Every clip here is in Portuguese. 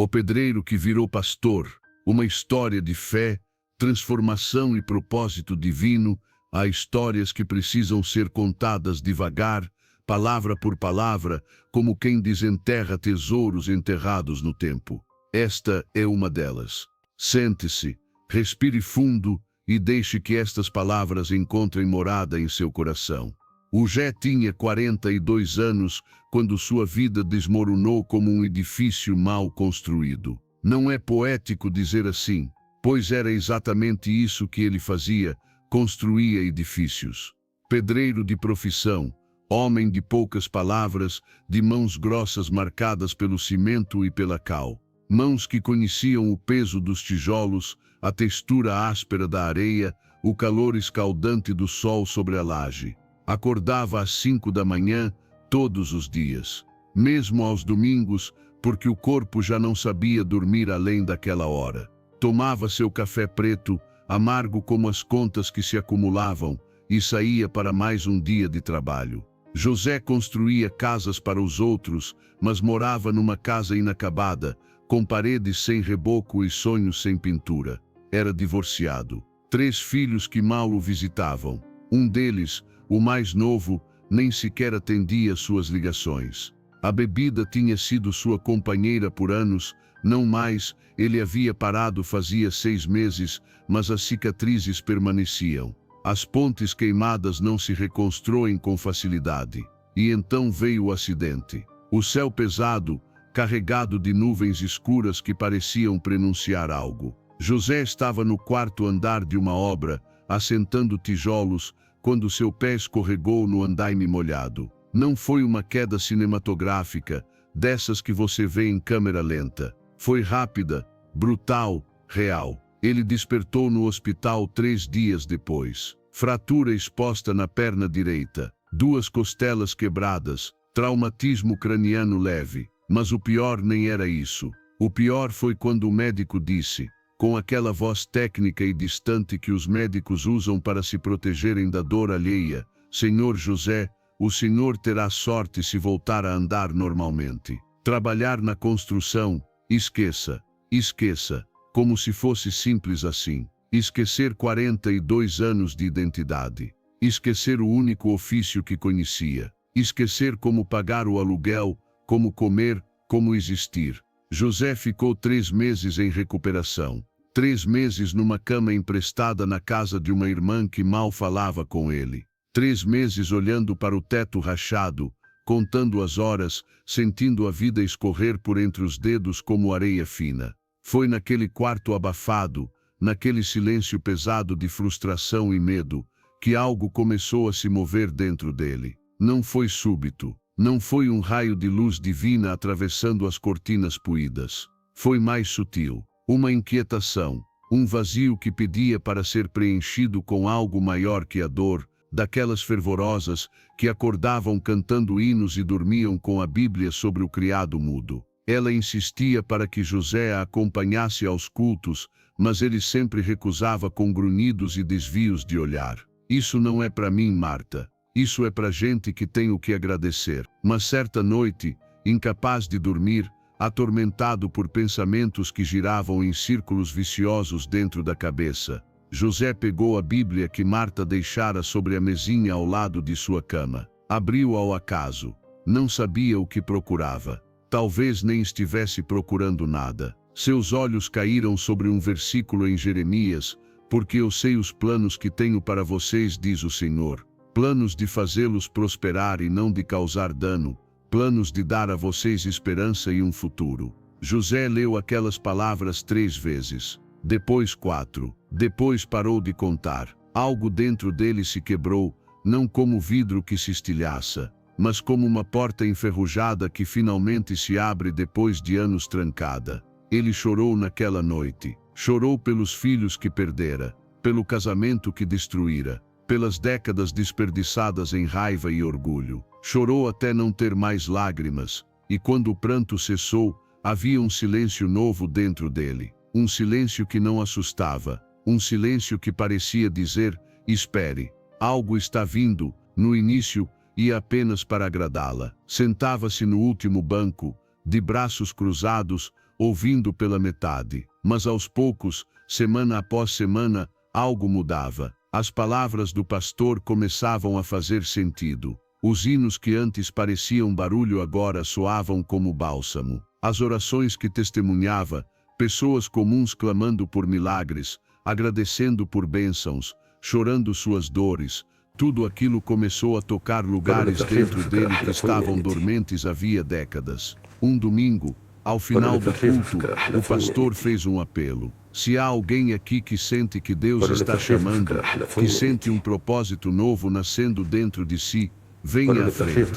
O pedreiro que virou pastor, uma história de fé, transformação e propósito divino. Há histórias que precisam ser contadas devagar, palavra por palavra, como quem desenterra tesouros enterrados no tempo. Esta é uma delas. Sente-se, respire fundo e deixe que estas palavras encontrem morada em seu coração. O Jé tinha 42 anos quando sua vida desmoronou como um edifício mal construído. Não é poético dizer assim, pois era exatamente isso que ele fazia, construía edifícios. Pedreiro de profissão, homem de poucas palavras, de mãos grossas marcadas pelo cimento e pela cal. Mãos que conheciam o peso dos tijolos, a textura áspera da areia, o calor escaldante do sol sobre a laje. Acordava às 5 da manhã, todos os dias. Mesmo aos domingos, porque o corpo já não sabia dormir além daquela hora. Tomava seu café preto, amargo como as contas que se acumulavam, e saía para mais um dia de trabalho. José construía casas para os outros, mas morava numa casa inacabada, com paredes sem reboco e sonhos sem pintura. Era divorciado. 3 filhos que mal o visitavam. Um deles, o mais novo, nem sequer atendia suas ligações. A bebida tinha sido sua companheira por anos, não mais, ele havia parado fazia 6 meses, mas as cicatrizes permaneciam. As pontes queimadas não se reconstroem com facilidade. E então veio o acidente. O céu pesado, carregado de nuvens escuras que pareciam prenunciar algo. José estava no 4º andar de uma obra, assentando tijolos, quando seu pé escorregou no andaime molhado. Não foi uma queda cinematográfica, dessas que você vê em câmera lenta. Foi rápida, brutal, real. Ele despertou no hospital 3 dias depois. Fratura exposta na perna direita, 2 costelas quebradas, traumatismo craniano leve. Mas o pior nem era isso. O pior foi quando o médico disse, com aquela voz técnica e distante que os médicos usam para se protegerem da dor alheia: Senhor José, o senhor terá sorte se voltar a andar normalmente. Trabalhar na construção, esqueça, esqueça, como se fosse simples assim. Esquecer 42 anos de identidade. Esquecer o único ofício que conhecia. Esquecer como pagar o aluguel, como comer, como existir. José ficou 3 meses em recuperação. 3 meses numa cama emprestada na casa de uma irmã que mal falava com ele. 3 meses olhando para o teto rachado, contando as horas, sentindo a vida escorrer por entre os dedos como areia fina. Foi naquele quarto abafado, naquele silêncio pesado de frustração e medo, que algo começou a se mover dentro dele. Não foi súbito. Não foi um raio de luz divina atravessando as cortinas puídas. Foi mais sutil. Uma inquietação, um vazio que pedia para ser preenchido com algo maior que a dor, daquelas fervorosas que acordavam cantando hinos e dormiam com a Bíblia sobre o criado mudo. Ela insistia para que José a acompanhasse aos cultos, mas ele sempre recusava com grunhidos e desvios de olhar. Isso não é para mim, Marta. Isso é para gente que tem o que agradecer. Mas certa noite, incapaz de dormir, atormentado por pensamentos que giravam em círculos viciosos dentro da cabeça, José pegou a Bíblia que Marta deixara sobre a mesinha ao lado de sua cama. Abriu ao acaso. Não sabia o que procurava. Talvez nem estivesse procurando nada. Seus olhos caíram sobre um versículo em Jeremias: porque eu sei os planos que tenho para vocês, diz o Senhor. Planos de fazê-los prosperar e não de causar dano, planos de dar a vocês esperança e um futuro. José leu aquelas palavras 3 vezes, depois 4, depois parou de contar. Algo dentro dele se quebrou, não como vidro que se estilhaça, mas como uma porta enferrujada que finalmente se abre depois de anos trancada. Ele chorou naquela noite, chorou pelos filhos que perdera, pelo casamento que destruíra, pelas décadas desperdiçadas em raiva e orgulho. Chorou até não ter mais lágrimas, e quando o pranto cessou, havia um silêncio novo dentro dele. Um silêncio que não assustava, um silêncio que parecia dizer: espere, algo está vindo. No início, ia apenas para agradá-la. Sentava-se no último banco, de braços cruzados, ouvindo pela metade. Mas aos poucos, semana após semana, algo mudava. As palavras do pastor começavam a fazer sentido. Os hinos que antes pareciam barulho agora soavam como bálsamo. As orações que testemunhava, pessoas comuns clamando por milagres, agradecendo por bênçãos, chorando suas dores, tudo aquilo começou a tocar lugares dentro dele que estavam dormentes havia décadas. Um domingo, ao final do culto, o pastor fez um apelo. Se há alguém aqui que sente que Deus está chamando, que sente um propósito novo nascendo dentro de si, venha à frente.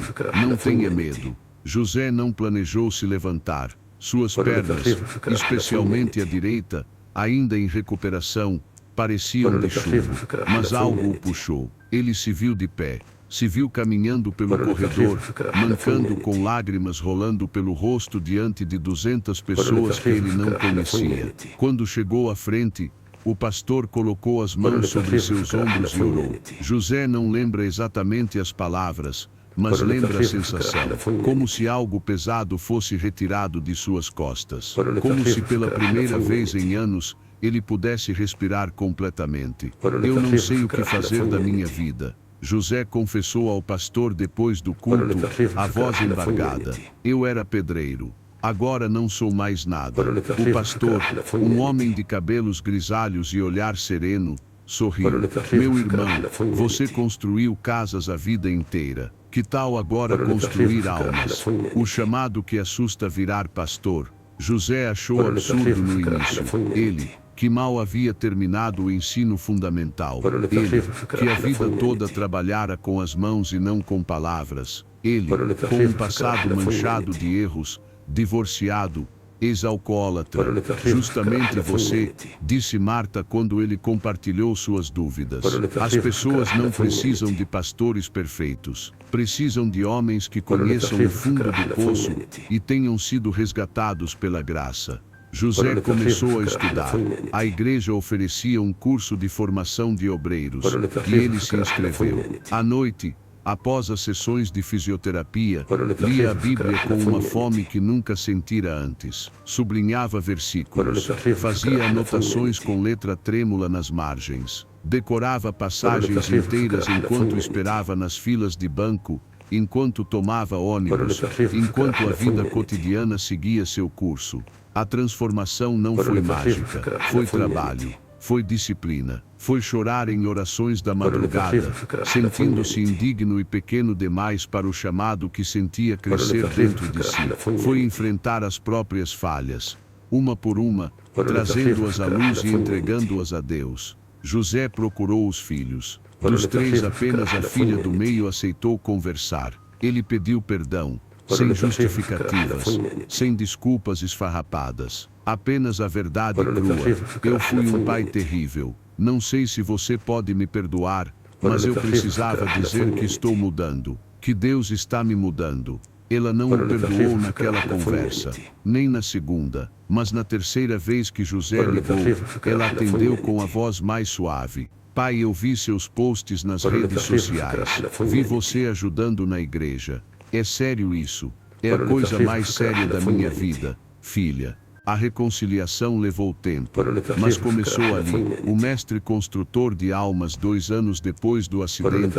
Não tenha medo. José não planejou se levantar. Suas pernas, especialmente a direita, ainda em recuperação, pareciam de chumbo, mas algo o puxou. Ele se viu de pé. Se viu caminhando pelo corredor, mancando com lágrimas rolando pelo rosto diante de 200 pessoas que ele não conhecia. Quando chegou à frente, o pastor colocou as mãos sobre seus ombros e orou. José não lembra exatamente as palavras, mas lembra a sensação, como se algo pesado fosse retirado de suas costas. Como se pela primeira vez em anos, ele pudesse respirar completamente. Eu não sei o que fazer da minha vida. José confessou ao pastor depois do culto, a voz embargada. Eu era pedreiro. Agora não sou mais nada. O pastor, um homem de cabelos grisalhos e olhar sereno, sorriu. Meu irmão, você construiu casas a vida inteira. Que tal agora construir almas? O chamado que assusta virar pastor. José achou absurdo no início. Ele, que mal havia terminado o ensino fundamental. Ele, que a vida toda trabalhara com as mãos e não com palavras. Ele, com um passado manchado de erros, divorciado, ex-alcoólatra. Justamente você, disse Marta quando ele compartilhou suas dúvidas. As pessoas não precisam de pastores perfeitos. Precisam de homens que conheçam o fundo do poço e tenham sido resgatados pela graça. José começou a estudar. A igreja oferecia um curso de formação de obreiros, e ele se inscreveu. À noite, após as sessões de fisioterapia, lia a Bíblia com uma fome que nunca sentira antes. Sublinhava versículos, fazia anotações com letra trêmula nas margens. Decorava passagens inteiras enquanto esperava nas filas de banco, enquanto tomava ônibus, enquanto a vida cotidiana seguia seu curso. A transformação não foi mágica, foi trabalho, foi disciplina, foi chorar em orações da madrugada, sentindo-se indigno e pequeno demais para o chamado que sentia crescer dentro de si. Foi enfrentar as próprias falhas, uma por uma, trazendo-as à luz e entregando-as a Deus. José procurou os filhos. Dos 3, apenas a filha do meio aceitou conversar. Ele pediu perdão. Sem justificativas, sem desculpas esfarrapadas, apenas a verdade crua. Eu fui um pai terrível. Não sei se você pode me perdoar, mas eu precisava dizer que estou mudando, que Deus está me mudando. Ela não o perdoou naquela conversa, nem na segunda, mas na terceira vez que José ligou, ela atendeu com a voz mais suave. Pai, eu vi seus posts nas redes sociais. Vi você ajudando na igreja. É sério isso. É a coisa mais séria da minha vida, filha. A reconciliação levou tempo, mas começou ali. O mestre construtor de almas 2 anos depois do acidente,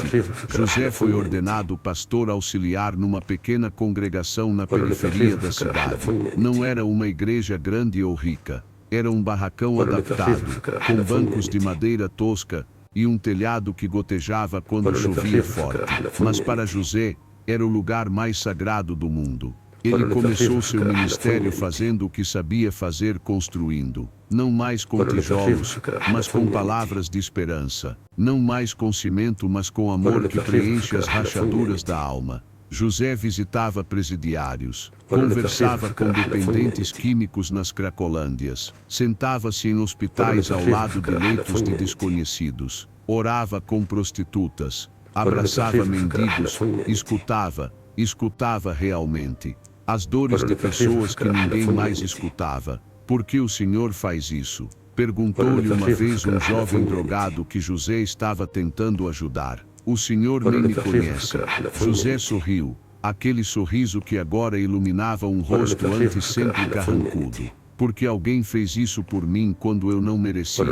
José foi ordenado pastor auxiliar numa pequena congregação na periferia da cidade. Não era uma igreja grande ou rica. Era um barracão adaptado, com bancos de madeira tosca e um telhado que gotejava quando chovia forte. Mas para José, era o lugar mais sagrado do mundo. Ele começou seu ministério fazendo o que sabia fazer, construindo. Não mais com tijolos, mas com palavras de esperança. Não mais com cimento, mas com amor que preenche as rachaduras da alma. José visitava presidiários, conversava com dependentes químicos nas Cracolândias, sentava-se em hospitais ao lado de leitos de desconhecidos, orava com prostitutas, abraçava mendigos, escutava realmente as dores de pessoas que ninguém mais escutava. Por que o Senhor faz isso? Perguntou-lhe uma vez um jovem drogado que José estava tentando ajudar. O Senhor nem me conhece. José sorriu, aquele sorriso que agora iluminava um rosto antes sempre carrancudo. porque alguém fez isso por mim quando eu não merecia,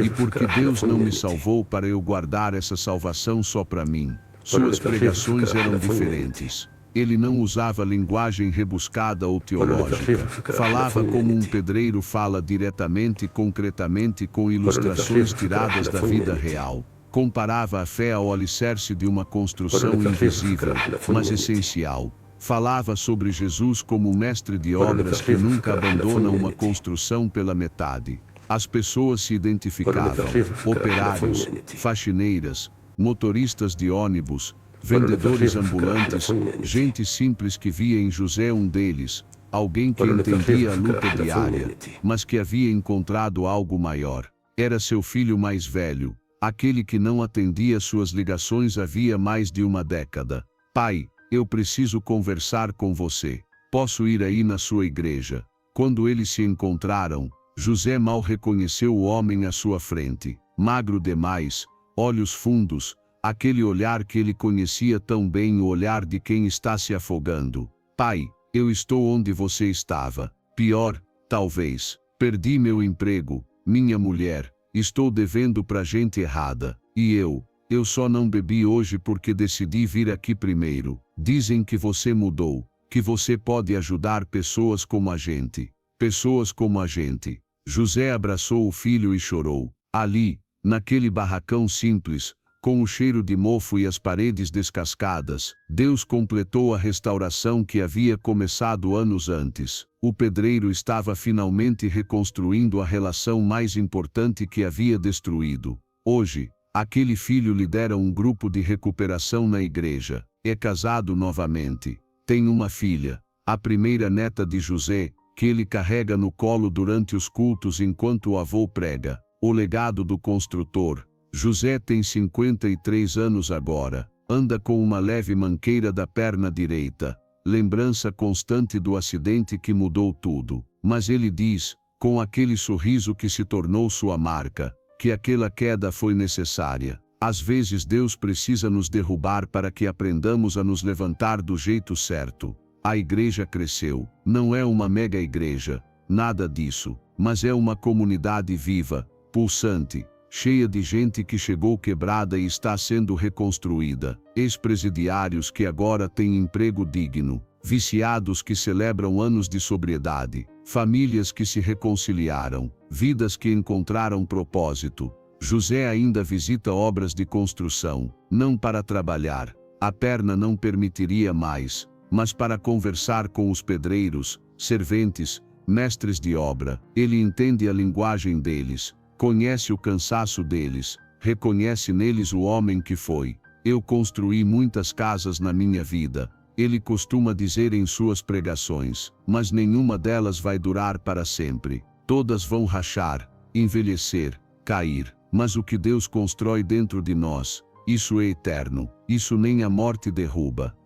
e porque Deus não me salvou para eu guardar essa salvação só para mim. Suas pregações eram diferentes. Ele não usava linguagem rebuscada ou teológica. Falava como um pedreiro fala, diretamente e concretamente, com ilustrações tiradas da vida real. Comparava a fé ao alicerce de uma construção invisível, mas essencial. Falava sobre Jesus como um mestre de obras que nunca abandona uma construção pela metade. As pessoas se identificavam: operários, faxineiras, motoristas de ônibus, vendedores ambulantes, gente simples que via em José um deles, alguém que entendia a luta diária, mas que havia encontrado algo maior. Era seu filho mais velho, aquele que não atendia suas ligações havia mais de uma década. Pai, eu preciso conversar com você. Posso ir aí na sua igreja? Quando eles se encontraram, José mal reconheceu o homem à sua frente, magro demais, olhos fundos, aquele olhar que ele conhecia tão bem, o olhar de quem está se afogando. Pai, eu estou onde você estava. Pior, talvez. Perdi meu emprego, minha mulher, estou devendo pra gente errada. E eu só não bebi hoje porque decidi vir aqui primeiro. Dizem que você mudou, que você pode ajudar pessoas como a gente. Pessoas como a gente. José abraçou o filho e chorou. Ali, naquele barracão simples, com o cheiro de mofo e as paredes descascadas, Deus completou a restauração que havia começado anos antes. O pedreiro estava finalmente reconstruindo a relação mais importante que havia destruído. Hoje, aquele filho lidera um grupo de recuperação na igreja. É casado novamente. Tem uma filha, a primeira neta de José, que ele carrega no colo durante os cultos enquanto o avô prega. O legado do construtor. José tem 53 anos agora, anda com uma leve manqueira da perna direita, lembrança constante do acidente que mudou tudo. Mas ele diz, com aquele sorriso que se tornou sua marca, que aquela queda foi necessária. Às vezes Deus precisa nos derrubar para que aprendamos a nos levantar do jeito certo. A igreja cresceu, não é uma mega igreja, nada disso, mas é uma comunidade viva, pulsante, cheia de gente que chegou quebrada e está sendo reconstruída, ex-presidiários que agora têm emprego digno, viciados que celebram anos de sobriedade, famílias que se reconciliaram, vidas que encontraram propósito. José ainda visita obras de construção, não para trabalhar, a perna não permitiria mais, mas para conversar com os pedreiros, serventes, mestres de obra. Ele entende a linguagem deles, conhece o cansaço deles, reconhece neles o homem que foi. Eu construí muitas casas na minha vida, ele costuma dizer em suas pregações, mas nenhuma delas vai durar para sempre. Todas vão rachar, envelhecer, cair. Mas o que Deus constrói dentro de nós, isso é eterno, isso nem a morte derruba.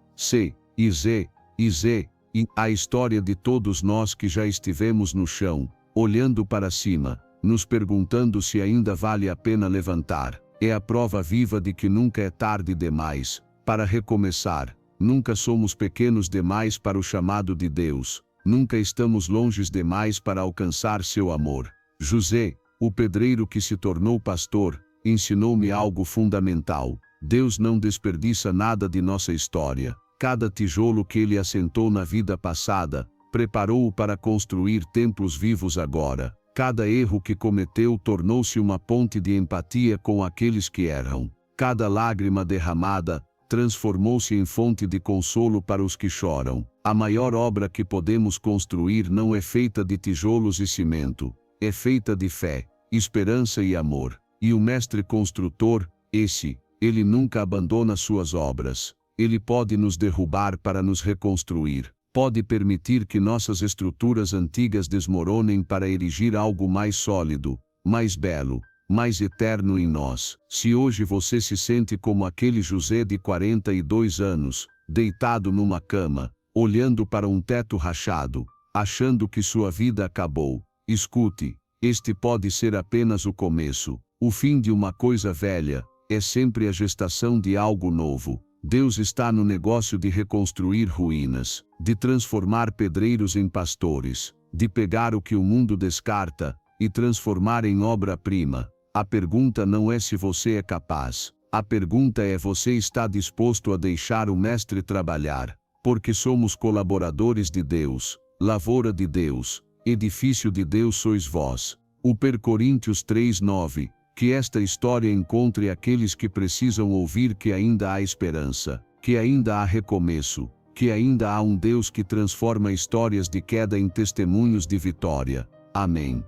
A história de todos nós que já estivemos no chão, olhando para cima, nos perguntando se ainda vale a pena levantar, é a prova viva de que nunca é tarde demais para recomeçar, nunca somos pequenos demais para o chamado de Deus, nunca estamos longes demais para alcançar seu amor. José, o pedreiro que se tornou pastor, ensinou-me algo fundamental. Deus não desperdiça nada de nossa história. Cada tijolo que ele assentou na vida passada, preparou-o para construir templos vivos agora. Cada erro que cometeu tornou-se uma ponte de empatia com aqueles que erram. Cada lágrima derramada, transformou-se em fonte de consolo para os que choram. A maior obra que podemos construir não é feita de tijolos e cimento, é feita de fé, esperança e amor. E o mestre construtor, ele nunca abandona suas obras. Ele pode nos derrubar para nos reconstruir. Pode permitir que nossas estruturas antigas desmoronem para erigir algo mais sólido, mais belo, mais eterno em nós. Se hoje você se sente como aquele José de 42 anos, deitado numa cama, olhando para um teto rachado, achando que sua vida acabou, escute, este pode ser apenas o começo. O fim de uma coisa velha é sempre a gestação de algo novo. Deus está no negócio de reconstruir ruínas, de transformar pedreiros em pastores, de pegar o que o mundo descarta e transformar em obra-prima. A pergunta não é se você é capaz. A pergunta é: você está disposto a deixar o Mestre trabalhar? Porque somos colaboradores de Deus, lavoura de Deus, edifício de Deus sois vós. 1 Coríntios 3:9. Que esta história encontre aqueles que precisam ouvir que ainda há esperança, que ainda há recomeço, que ainda há um Deus que transforma histórias de queda em testemunhos de vitória. Amém.